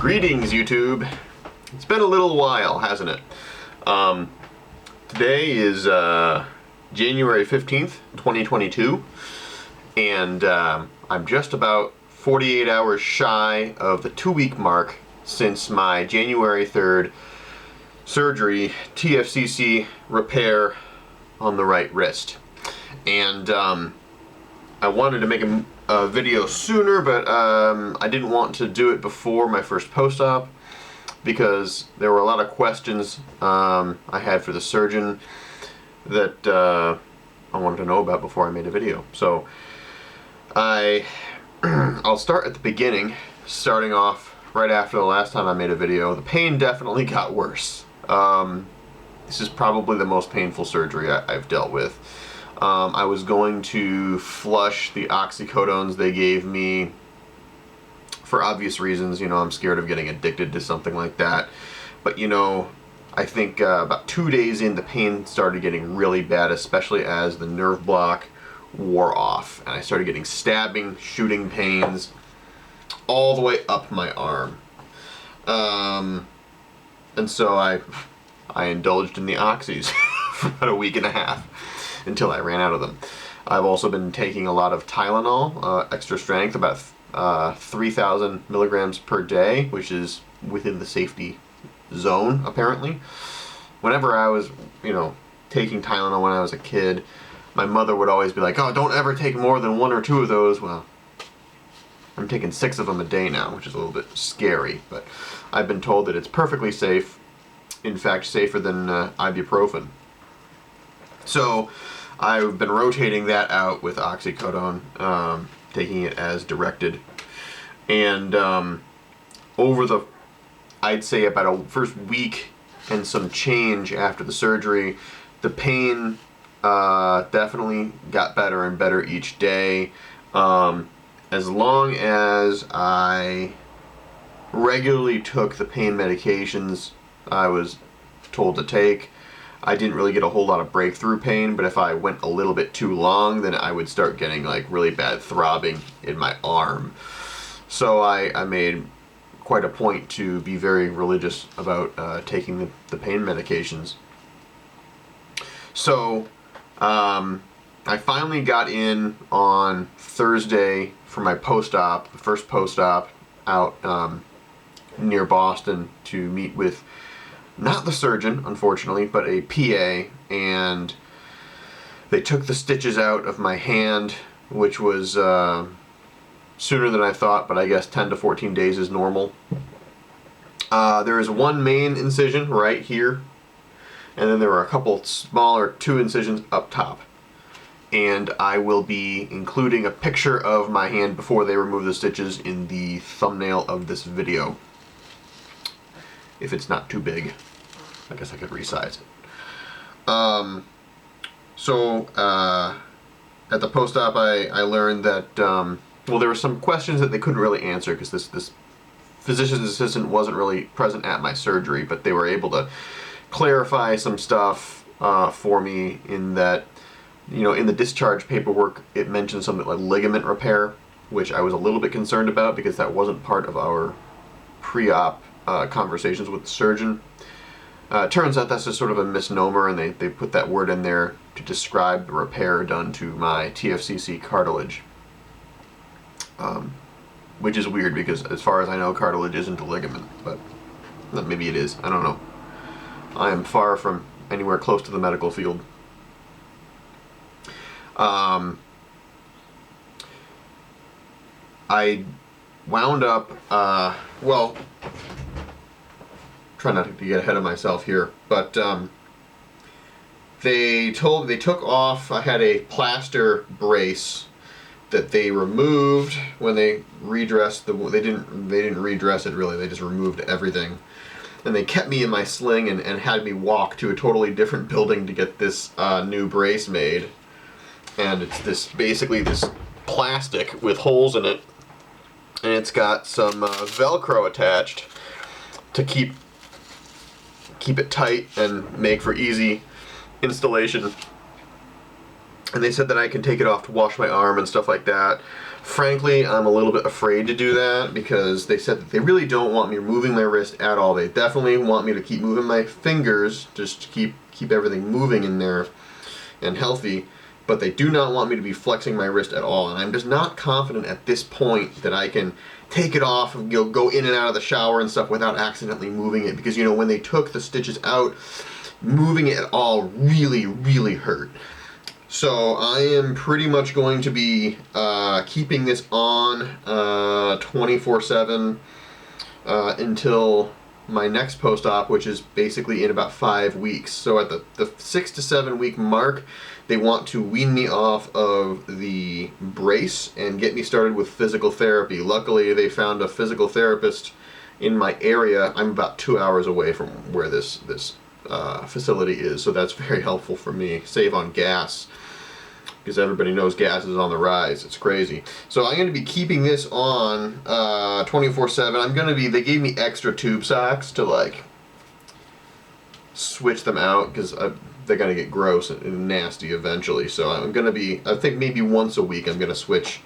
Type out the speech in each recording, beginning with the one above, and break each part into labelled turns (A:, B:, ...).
A: Greetings, YouTube. It's been a little while, hasn't it? Today is January 15th, 2022, and I'm just about 48 hours shy of the 2-week mark since my January 3rd surgery, TFCC repair on the right wrist. And I wanted to make a video sooner, but I didn't want to do it before my first post-op because there were a lot of questions I had for the surgeon that I wanted to know about before I made a video. So I'll start at the beginning, starting off right after the last time I made a video. The pain definitely got worse. This is probably the most painful surgery I've dealt with. I was going to flush the oxycodones they gave me for obvious reasons. You know, I'm scared of getting addicted to something like that. But, you know, I think about 2 days in, the pain started getting really bad, especially as the nerve block wore off. And I started getting stabbing, shooting pains all the way up my arm. And so I indulged in the oxys for about a week and a half until I ran out of them. I've also been taking a lot of Tylenol, extra strength, about 3,000 milligrams per day, which is within the safety zone, apparently. Whenever I was, taking Tylenol when I was a kid, my mother would always be like, "Oh, don't ever take more than 1 or 2 of those." Well, I'm taking 6 of them a day now, which is a little bit scary, but I've been told that it's perfectly safe, in fact, safer than ibuprofen. So I've been rotating that out with oxycodone, taking it as directed. And I'd say about a first week and some change after the surgery, the pain definitely got better and better each day. As long as I regularly took the pain medications I was told to take, I didn't really get a whole lot of breakthrough pain, but if I went a little bit too long, then I would start getting like really bad throbbing in my arm. So I made quite a point to be very religious about taking the pain medications. So I finally got in on Thursday for my post-op, the first post-op out near Boston to meet with not the surgeon, unfortunately, but a PA, and they took the stitches out of my hand, which was sooner than I thought, but I guess 10 to 14 days is normal. There is one main incision right here, and then there are a couple smaller 2 incisions up top. And I will be including a picture of my hand before they remove the stitches in the thumbnail of this video. If it's not too big, I guess I could resize it. So at the post-op, I learned that, well, there were some questions that they couldn't really answer because this physician's assistant wasn't really present at my surgery, but they were able to clarify some stuff for me in that, in the discharge paperwork, it mentioned something like ligament repair, which I was a little bit concerned about because that wasn't part of our pre-op conversations with the surgeon. Turns out that's just sort of a misnomer, and they put that word in there to describe the repair done to my TFCC cartilage. Which is weird because as far as I know, cartilage isn't a ligament, but maybe it is. I don't know. I am far from anywhere close to the medical field. I wound up, well, try not to get ahead of myself here, but they took off, I had a plaster brace that they removed when they redressed they didn't redress it really, they just removed everything. And they kept me in my sling and had me walk to a totally different building to get this new brace made. And it's basically this plastic with holes in it, and it's got some Velcro attached to keep it tight and make for easy installation. And they said that I can take it off to wash my arm and stuff like that. Frankly, I'm a little bit afraid to do that because they said that they really don't want me moving my wrist at all. They definitely want me to keep moving my fingers, just to keep everything moving in there and healthy, but they do not want me to be flexing my wrist at all. And I'm just not confident at this point that I can take it off and go in and out of the shower and stuff without accidentally moving it, because when they took the stitches out, moving it at all really, really hurt. So I am pretty much going to be keeping this on 24/7 until my next post-op, which is basically in about 5 weeks. So at the 6 to 7 week mark, they want to wean me off of the brace and get me started with physical therapy. Luckily, they found a physical therapist in my area. I'm about 2 hours away from where this facility is, so that's very helpful for me. Save on gas, because everybody knows gas is on the rise. It's crazy. So I'm going to be keeping this on 24/7. They gave me extra tube socks to switch them out, because they're going to get gross and nasty eventually. So I'm going to be, I think maybe once a week, I'm going to switch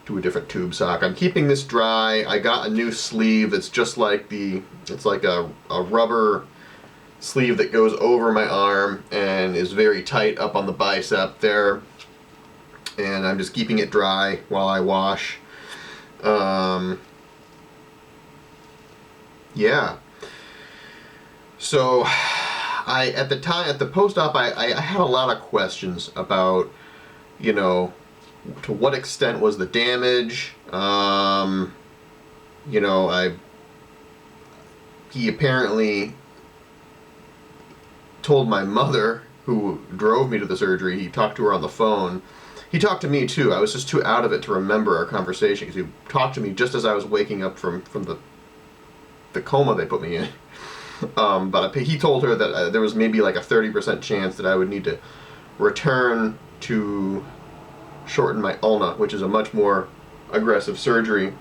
A: to a different tube sock. I'm keeping this dry. I got a new sleeve that's just like it's like a rubber sleeve that goes over my arm and is very tight up on the bicep there. And I'm just keeping it dry while I wash. Yeah. So at the post-op, I had a lot of questions about, to what extent was the damage. He apparently told my mother, who drove me to the surgery. He talked to her on the phone. He talked to me too. I was just too out of it to remember our conversation, because he talked to me just as I was waking up from the coma they put me in. But he told her that there was maybe like a 30% chance that I would need to return to shorten my ulna, which is a much more aggressive surgery.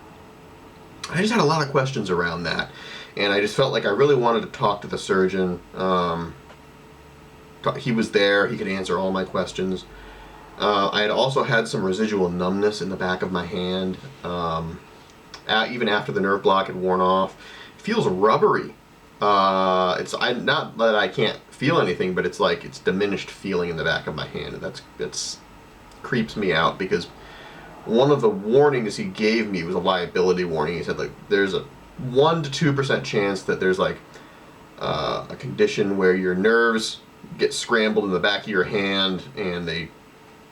A: I just had a lot of questions around that, and I just felt like I really wanted to talk to the surgeon. He was there. He could answer all my questions. I had also had some residual numbness in the back of my hand, even after the nerve block had worn off. It feels rubbery. It's not that I can't feel anything, but it's like it's diminished feeling in the back of my hand, and that's creeps me out, because one of the warnings he gave me was a liability warning. He said there's a 1 to 2% chance that there's a condition where your nerves get scrambled in the back of your hand and they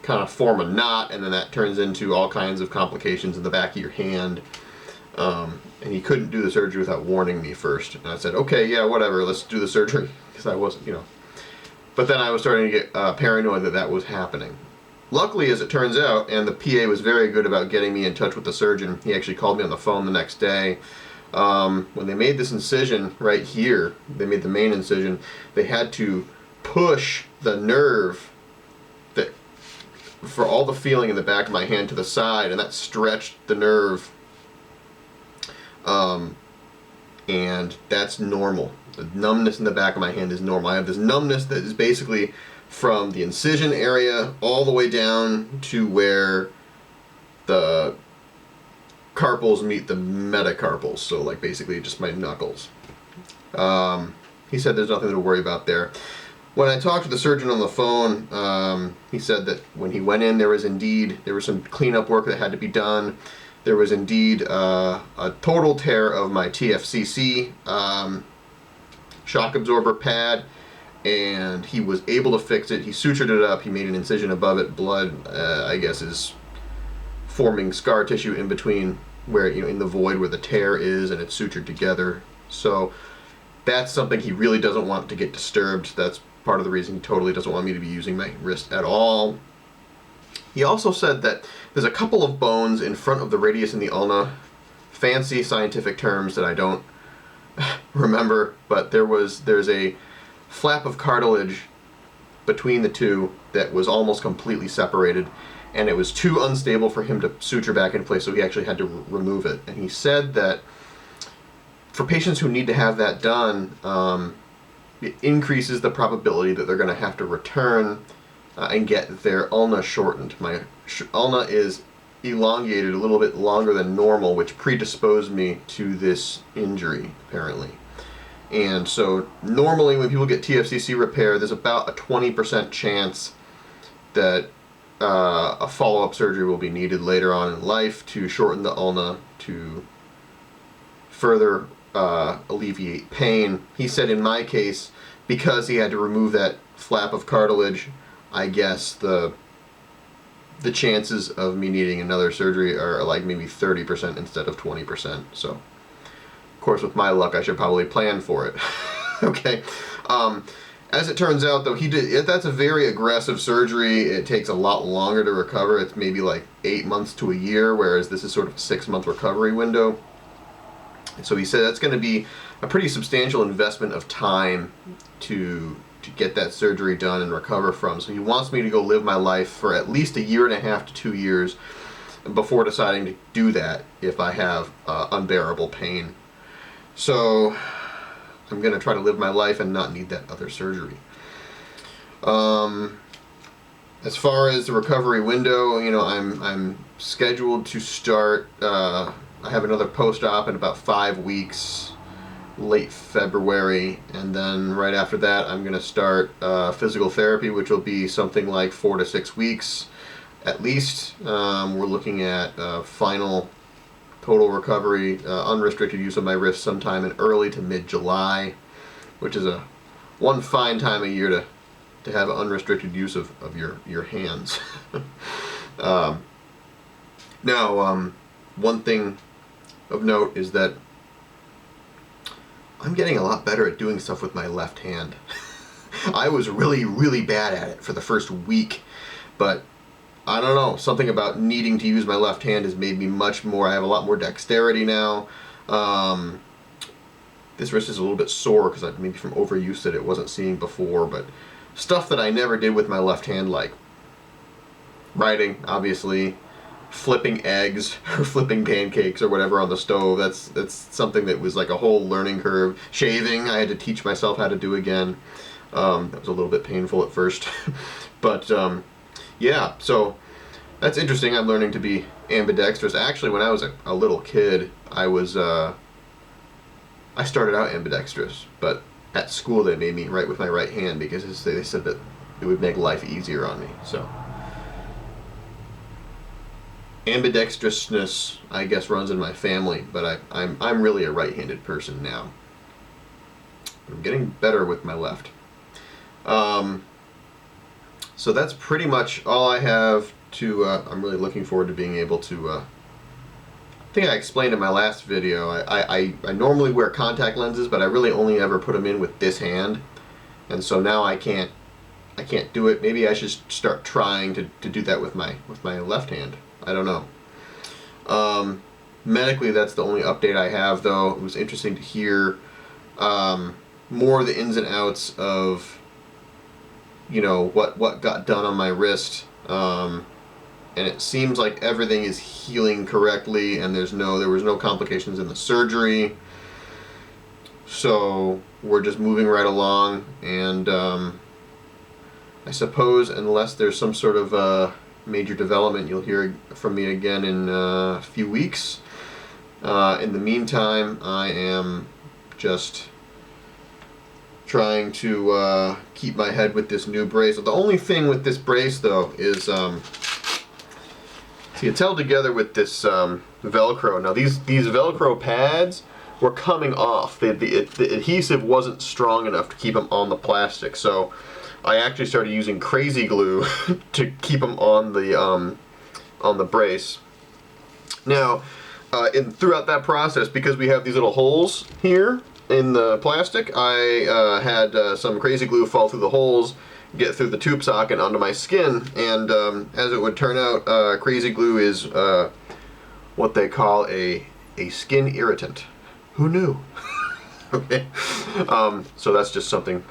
A: kind of form a knot, and then that turns into all kinds of complications in the back of your hand. And he couldn't do the surgery without warning me first. And I said, okay, yeah, whatever, let's do the surgery, because I wasn't, But then I was starting to get paranoid that was happening. Luckily, as it turns out, and the PA was very good about getting me in touch with the surgeon. He actually called me on the phone the next day. When they made this incision right here, they made the main incision, they had to push the nerve for all the feeling in the back of my hand to the side, and that stretched the nerve. And that's normal. The numbness in the back of my hand is normal. I have this numbness that is basically from the incision area all the way down to where the carpals meet the metacarpals, so basically just my knuckles. He said there's nothing to worry about there. When I talked to the surgeon on the phone, he said that when he went in, there was some cleanup work that had to be done. There was indeed a total tear of my TFCC shock absorber pad, and he was able to fix it. He sutured it up. He made an incision above it. Blood, I guess, is forming scar tissue in between where, in the void where the tear is, and it's sutured together. So that's something he really doesn't want to get disturbed. That's part of the reason he totally doesn't want me to be using my wrist at all. He also said that there's a couple of bones in front of the radius and the ulna, fancy scientific terms that I don't remember, but there's a flap of cartilage between the two that was almost completely separated, and it was too unstable for him to suture back in place, so he actually had to remove it. And he said that for patients who need to have that done, it increases the probability that they're going to have to return and get their ulna shortened. My ulna is elongated a little bit longer than normal, which predisposed me to this injury, apparently. And so normally when people get TFCC repair, there's about a 20% chance that a follow-up surgery will be needed later on in life to shorten the ulna to further alleviate pain. He said in my case, because he had to remove that flap of cartilage, I guess the chances of me needing another surgery are like maybe 30% instead of 20%. So, of course, with my luck, I should probably plan for it. Okay. As it turns out, though, that's a very aggressive surgery. It takes a lot longer to recover. It's maybe like 8 months to a year, whereas this is sort of a 6-month recovery window. So he said that's going to be a pretty substantial investment of time to get that surgery done and recover from. So he wants me to go live my life for at least 1.5 to 2 years before deciding to do that if I have unbearable pain. So I'm going to try to live my life and not need that other surgery. As far as the recovery window, you know, I'm scheduled to start. I have another post-op in about 5 weeks, late February, and then right after that I'm going to start physical therapy, which will be something like 4 to 6 weeks at least. We're looking at final total recovery, unrestricted use of my wrist sometime in early to mid-July, which is one fine time of year to have unrestricted use of your hands. Now, one thing of note is that I'm getting a lot better at doing stuff with my left hand. I was really, really bad at it for the first week, but I don't know, something about needing to use my left hand has made me much more, I have a lot more dexterity now. This wrist is a little bit sore because maybe from overuse that it wasn't seeing before, but stuff that I never did with my left hand, like writing, obviously, flipping eggs or flipping pancakes or whatever on the stove. That's something that was like a whole learning curve. Shaving, I had to teach myself how to do again. That was a little bit painful at first, but yeah. So that's interesting. I'm learning to be ambidextrous. Actually, when I was a little kid, I started out ambidextrous, but at school they made me write with my right hand because they said that it would make life easier on me. So ambidextrousness, I guess, runs in my family, but I'm really a right-handed person now. I'm getting better with my left. So that's pretty much all I have to. I'm really looking forward to being able to. I think I explained in my last video. I normally wear contact lenses, but I really only ever put them in with this hand, and so now I can't do it. Maybe I should start trying to do that with my left hand. I don't know. Medically, that's the only update I have, though. It was interesting to hear more of the ins and outs of, you know, what got done on my wrist. And it seems like everything is healing correctly, and there was no complications in the surgery. So we're just moving right along, and I suppose unless there's some sort of major development, you'll hear from me again in a few weeks. In the meantime, I am just trying to keep my head with this new brace. The only thing with this brace, though, is see, it's held together with this Velcro. Now these Velcro pads were coming off. The adhesive wasn't strong enough to keep them on the plastic, so I actually started using crazy glue to keep them on the brace. Now, throughout that process, because we have these little holes here in the plastic, I had some crazy glue fall through the holes, get through the tube socket onto my skin, and as it would turn out, crazy glue is what they call a skin irritant. Who knew? Okay. So that's just something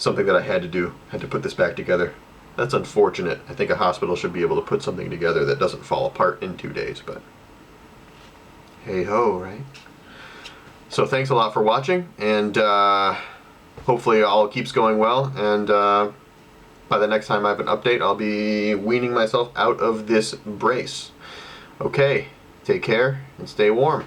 A: that I had to do. Had to put this back together. That's unfortunate. I think a hospital should be able to put something together that doesn't fall apart in 2 days, but hey ho, right? So thanks a lot for watching, and hopefully all keeps going well, and by the next time I have an update, I'll be weaning myself out of this brace. Okay, take care and stay warm.